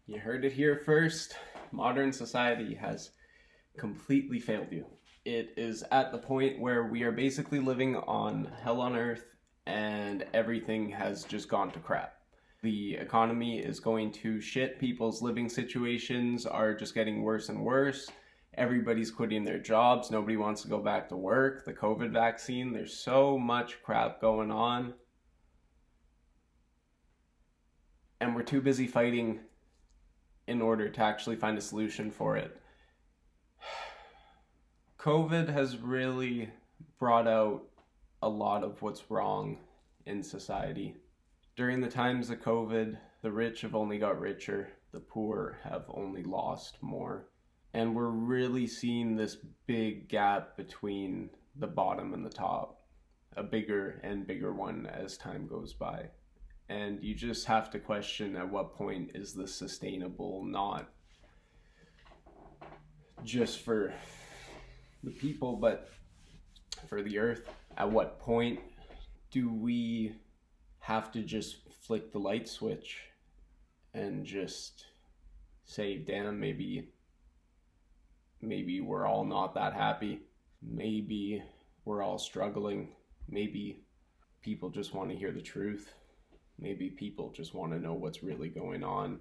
You heard it here first. Modern society has completely failed you. It is at the point where we are basically living on hell on earth and everything has just gone to crap. The economy is going to shit. People's living situations are just getting worse and worse. Everybody's quitting their jobs. Nobody wants to go back to work. The COVID vaccine, there's so much crap going on. And we're too busy fighting in order to actually find a solution for it. COVID has really brought out a lot of what's wrong in society. During the times of COVID, the rich have only got richer, the poor have only lost more. And we're really seeing this big gap between the bottom and the top, a bigger and bigger one as time goes by. And you just have to question, at what point is this sustainable, not just for the people, but for the earth? At what point do we have to just flick the light switch and just say, damn, maybe we're all not that happy. Maybe we're all struggling. Maybe people just want to hear the truth. Maybe people just want to know what's really going on.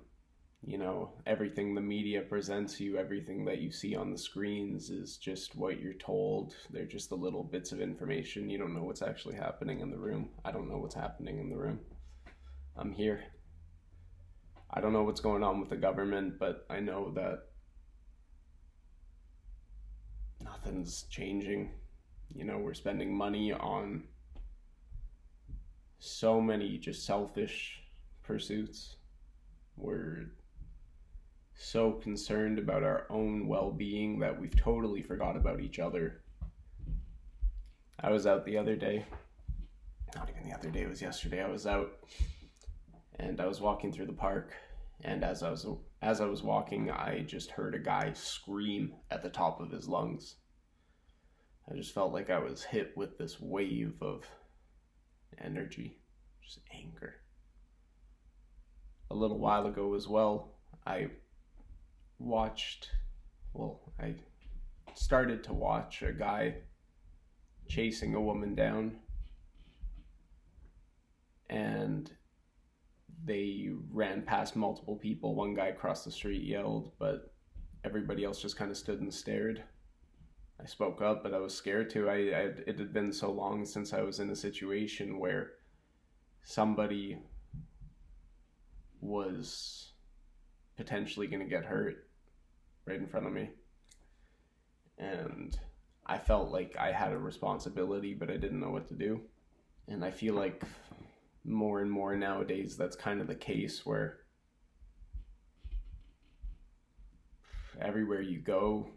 You know, everything the media presents you, everything that you see on the screens is just what you're told. They're just the little bits of information. You don't know what's actually happening in the room. I don't know what's happening in the room. I'm here. I don't know what's going on with the government, but I know that nothing's changing. You know, we're spending money on so many just selfish pursuits. We're so concerned about our own well-being that we've totally forgot about each other. I was out the other day, not even the other day, it was yesterday. I was out and I was walking through the park, and as I was walking, I just heard a guy scream at the top of his lungs. I just felt like I was hit with this wave of energy, just anger. A little while ago as well, I started to watch a guy chasing a woman down, and they ran past multiple people. One guy across the street yelled, but everybody else just kind of stood and stared. I spoke up, but I was scared to. It had been so long since I was in a situation where somebody was potentially going to get hurt right in front of me. And I felt like I had a responsibility, but I didn't know what to do. And I feel like more and more nowadays, that's kind of the case, where everywhere you go,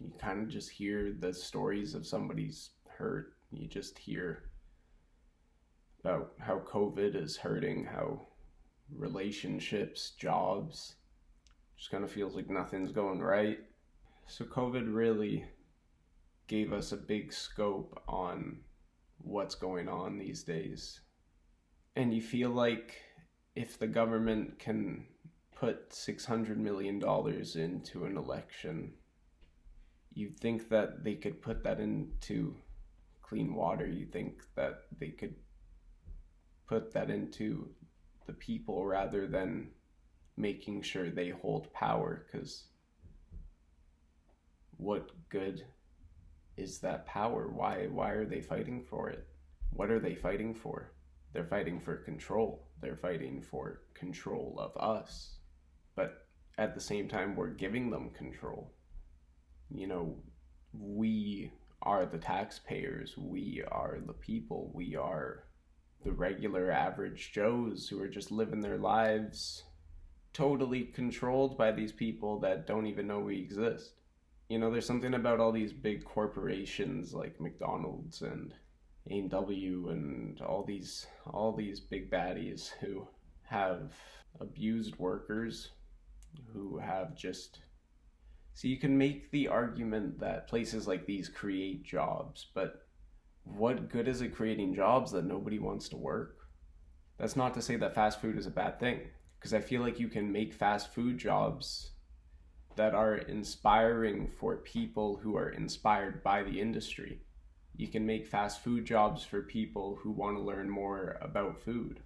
you kind of just hear the stories of somebody's hurt. You just hear about how COVID is hurting, how relationships, jobs, just kind of feels like nothing's going right. So COVID really gave us a big scope on what's going on these days. And you feel like if the government can put $600 million into an election, you'd think that they could put that into clean water. You think that they could put that into the people rather than making sure they hold power, because what good is that power? Why are they fighting for it? What are they fighting for? They're fighting for control. They're fighting for control of us. But at the same time, we're giving them control. You know, we are the taxpayers. We are the people. We are the regular average Joes who are just living their lives totally controlled by these people that don't even know we exist. You know, there's something about all these big corporations like McDonald's and A&W and all these big baddies who have abused workers, who have just... So you can make the argument that places like these create jobs, but what good is it creating jobs that nobody wants to work? That's not to say that fast food is a bad thing, Because I feel like you can make fast food jobs that are inspiring for people who are inspired by the industry. You can make fast food jobs for people who want to learn more about food.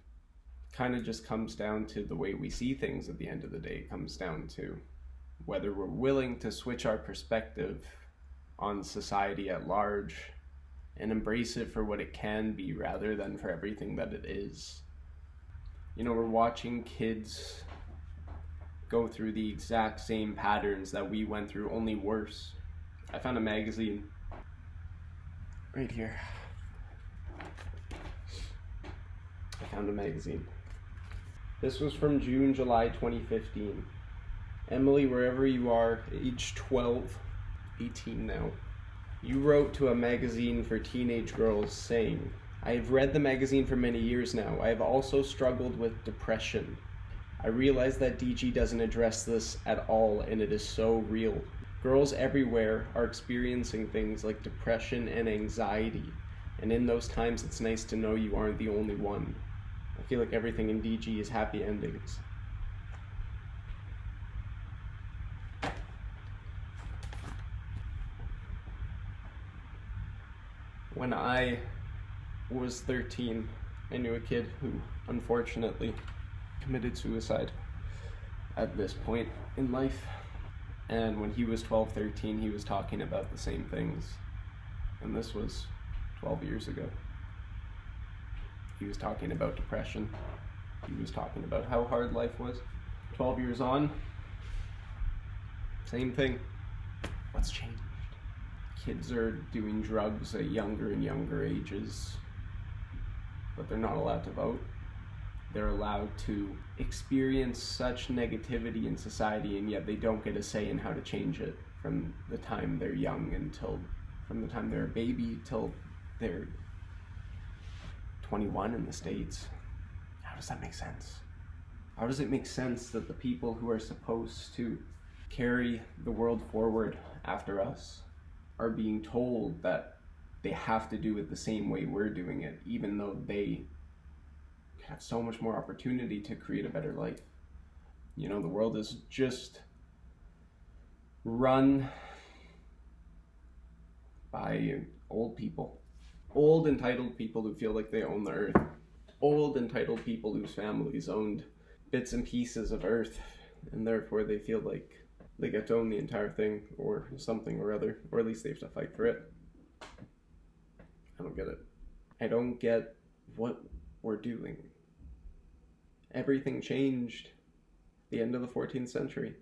Kind of just comes down to the way we see things at the end of the day. It comes down to whether we're willing to switch our perspective on society at large and embrace it for what it can be rather than for everything that it is. You know, we're watching kids go through the exact same patterns that we went through, only worse. I found a magazine right here. I found a magazine. This was from June, July 2015. Emily, wherever you are, age 12, 18 now, you wrote to a magazine for teenage girls saying, I have read the magazine for many years now. I have also struggled with depression. I realize that DG doesn't address this at all, and it is so real. Girls everywhere are experiencing things like depression and anxiety, and in those times it's nice to know you aren't the only one. I feel like everything in DG is happy endings. When I was 13, I knew a kid who unfortunately committed suicide at this point in life. And when he was 12, 13, he was talking about the same things. And this was 12 years ago. He was talking about depression. He was talking about how hard life was. 12 years on, same thing. What's changed? Kids are doing drugs at younger and younger ages, but they're not allowed to vote. They're allowed to experience such negativity in society, and yet they don't get a say in how to change it from the time they're young from the time they're a baby till they're 21 in the States. How does that make sense? How does it make sense that the people who are supposed to carry the world forward after us are being told that they have to do it the same way we're doing it, even though they have so much more opportunity to create a better life? You know, the world is just run by old people. Old entitled people who feel like they own the earth. Old entitled people whose families owned bits and pieces of earth, and therefore they feel like they get to own the entire thing or something or other, or at least they have to fight for it. I don't get it. I don't get what we're doing. Everything changed at the end of the 14th century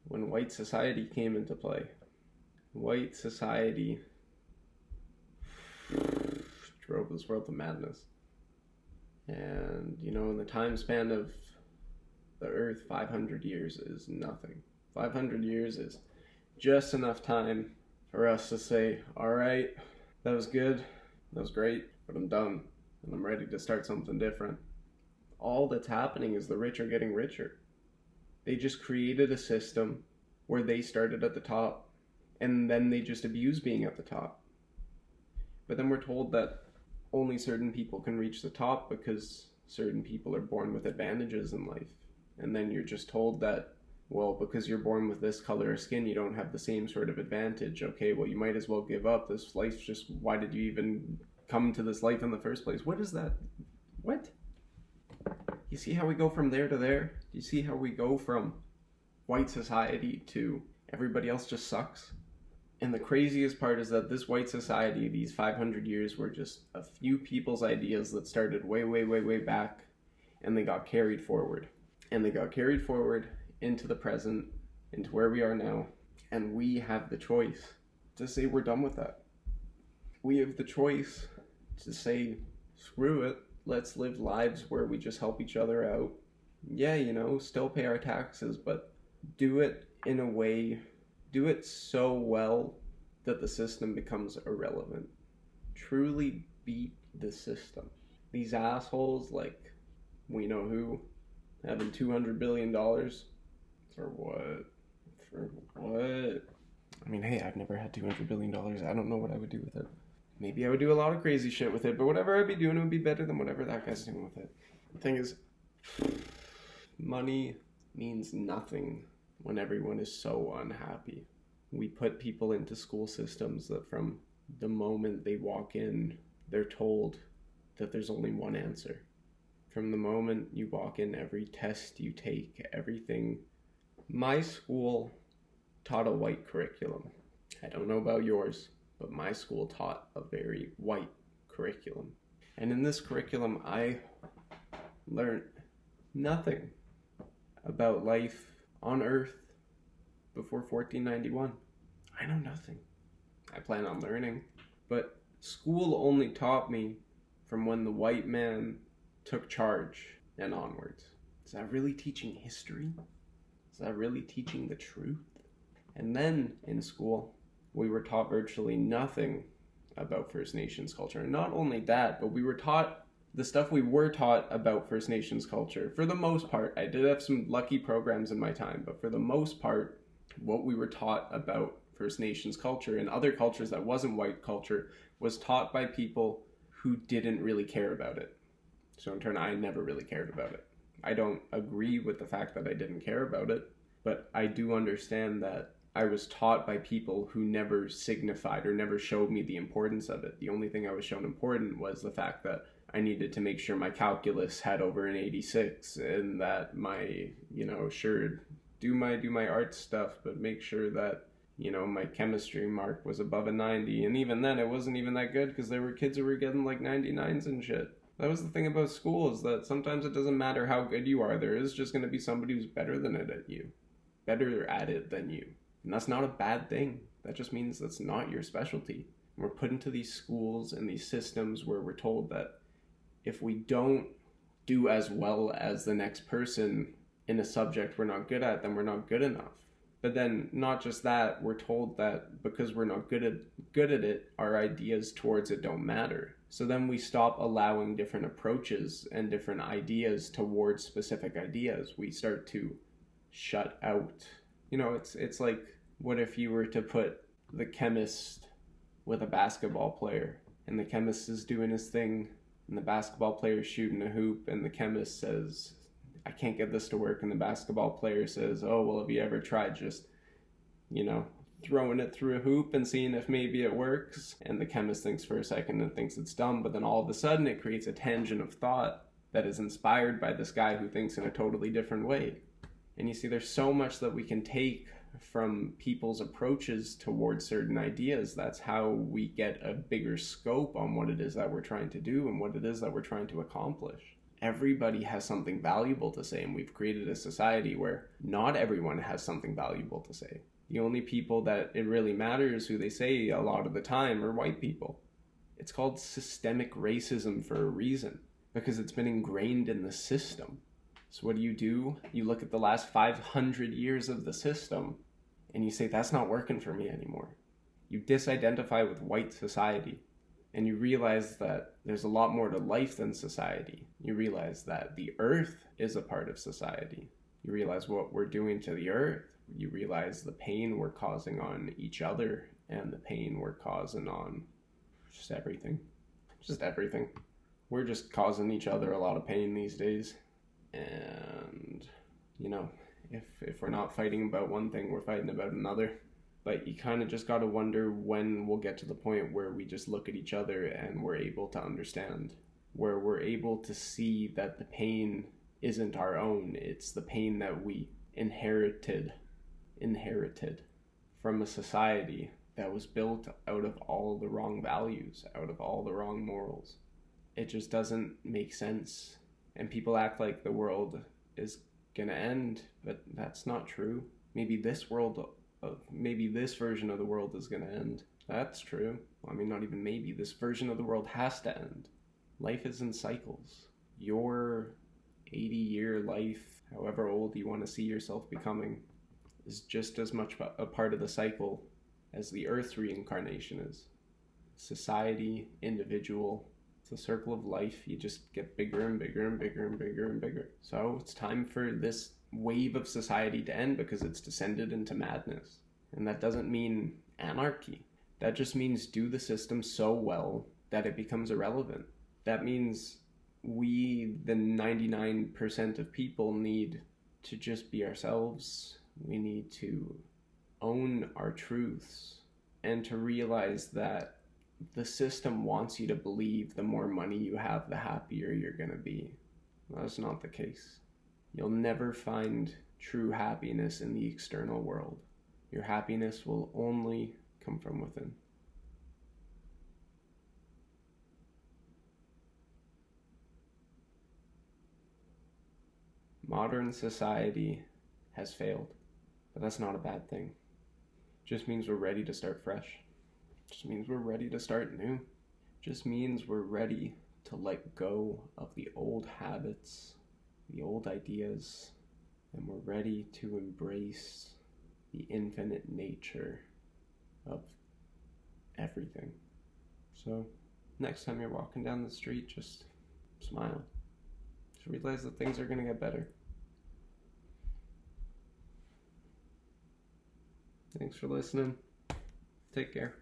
when white society came into play. White society drove this world to madness. And, you know, in the time span of the earth, 500 years is nothing. 500 years is just enough time for us to say, all right, that was good, that was great, but I'm done, and I'm ready to start something different. All that's happening is the rich are getting richer. They just created a system where they started at the top, and then they just abuse being at the top. But then we're told that only certain people can reach the top because certain people are born with advantages in life. And then you're just told that, well, because you're born with this color of skin, you don't have the same sort of advantage. Okay, well, you might as well give up. This life's just, why did you even come to this life in the first place? What is that? What? You see how we go from there to there? You see how we go from white society to everybody else just sucks? And the craziest part is that this white society, these 500 years, were just a few people's ideas that started way, way, way, way back, and they got carried forward. And they got carried forward into the present, into where we are now, and we have the choice to say we're done with that. We have the choice to say, screw it, let's live lives where we just help each other out. Yeah, you know, still pay our taxes, but do it in a way, do it so well that the system becomes irrelevant. Truly beat the system. These assholes, like, we know who, having $200 billion. For what? For what? I mean, hey, I've never had $200 billion. I don't know what I would do with it. Maybe I would do a lot of crazy shit with it, but whatever I'd be doing, it would be better than whatever that guy's doing with it. The thing is, Money means nothing when everyone is so unhappy. We put people into school systems that from the moment they walk in, they're told that there's only one answer. From the moment you walk in, every test you take, everything. My school taught a white curriculum. I don't know about yours, but my school taught a very white curriculum. And in this curriculum, I learned nothing about life on Earth before 1491. I know nothing. I plan on learning. But school only taught me from when the white man took charge and onwards. Is that really teaching history? Is that really teaching the truth? And then in school, we were taught virtually nothing about First Nations culture. And not only that, but we were taught the stuff we were taught about First Nations culture. For the most part, I did have some lucky programs in my time, but for the most part, what we were taught about First Nations culture and other cultures that wasn't white culture was taught by people who didn't really care about it. So in turn, I never really cared about it. I don't agree with the fact that I didn't care about it, but I do understand that I was taught by people who never signified or never showed me the importance of it. The only thing I was shown important was the fact that I needed to make sure my calculus had over an 86 and that my, sure, do my art stuff, but make sure that, my chemistry mark was above a 90. And even then, it wasn't even that good because there were kids who were getting like 99s and shit. That was the thing about school, is that sometimes it doesn't matter how good you are. There is just going to be somebody who's better at it than you. And that's not a bad thing. That just means that's not your specialty. We're put into these schools and these systems where we're told that if we don't do as well as the next person in a subject we're not good at, then we're not good enough. But then not just that, we're told that because we're not good at it, our ideas towards it don't matter. So then we stop allowing different approaches and different ideas towards specific ideas. We start to shut out. It's like, what if you were to put the chemist with a basketball player, and the chemist is doing his thing, and the basketball player is shooting a hoop, and the chemist says, I can't get this to work, and the basketball player says, oh, well, have you ever tried just, throwing it through a hoop and seeing if maybe it works? And the chemist thinks for a second and thinks it's dumb, but then all of a sudden it creates a tangent of thought that is inspired by this guy who thinks in a totally different way. And you see, there's so much that we can take from people's approaches towards certain ideas. That's how we get a bigger scope on what it is that we're trying to do and what it is that we're trying to accomplish. Everybody has something valuable to say, and we've created a society where not everyone has something valuable to say. The only people that it really matters who they say a lot of the time are white people. It's called systemic racism for a reason, because it's been ingrained in the system. So what do? You look at the last 500 years of the system, and you say, that's not working for me anymore. You disidentify with white society, and you realize that there's a lot more to life than society. You realize that the earth is a part of society. You realize what we're doing to the earth. You realize the pain we're causing on each other and the pain we're causing on just everything. Just everything. We're just causing each other a lot of pain these days. And, if we're not fighting about one thing, we're fighting about another. But you kind of just got to wonder when we'll get to the point where we just look at each other and we're able to understand, where we're able to see that the pain isn't our own. It's the pain that we inherited from a society that was built out of all the wrong values, out of all the wrong morals. It just doesn't make sense. And people act like the world is gonna end, but that's not true. Maybe this version of the world is gonna end. That's true. Not even maybe. This version of the world has to end. Life is in cycles. Your 80-year life, however old you want to see yourself becoming, is just as much a part of the cycle as the Earth's reincarnation is. Society, individual, it's a circle of life. You just get bigger and bigger and bigger and bigger and bigger. So it's time for this wave of society to end because it's descended into madness. And that doesn't mean anarchy. That just means do the system so well that it becomes irrelevant. That means we, the 99% of people, need to just be ourselves. We need to own our truths and to realize that the system wants you to believe the more money you have, the happier you're going to be. That's not the case. You'll never find true happiness in the external world. Your happiness will only come from within. Modern society has failed, but that's not a bad thing. It just means we're ready to start fresh. It just means we're ready to start new. It just means we're ready to let go of the old habits, the old ideas, and we're ready to embrace the infinite nature of everything. So, next time you're walking down the street, just smile. Just realize that things are going to get better. Thanks for listening. Take care.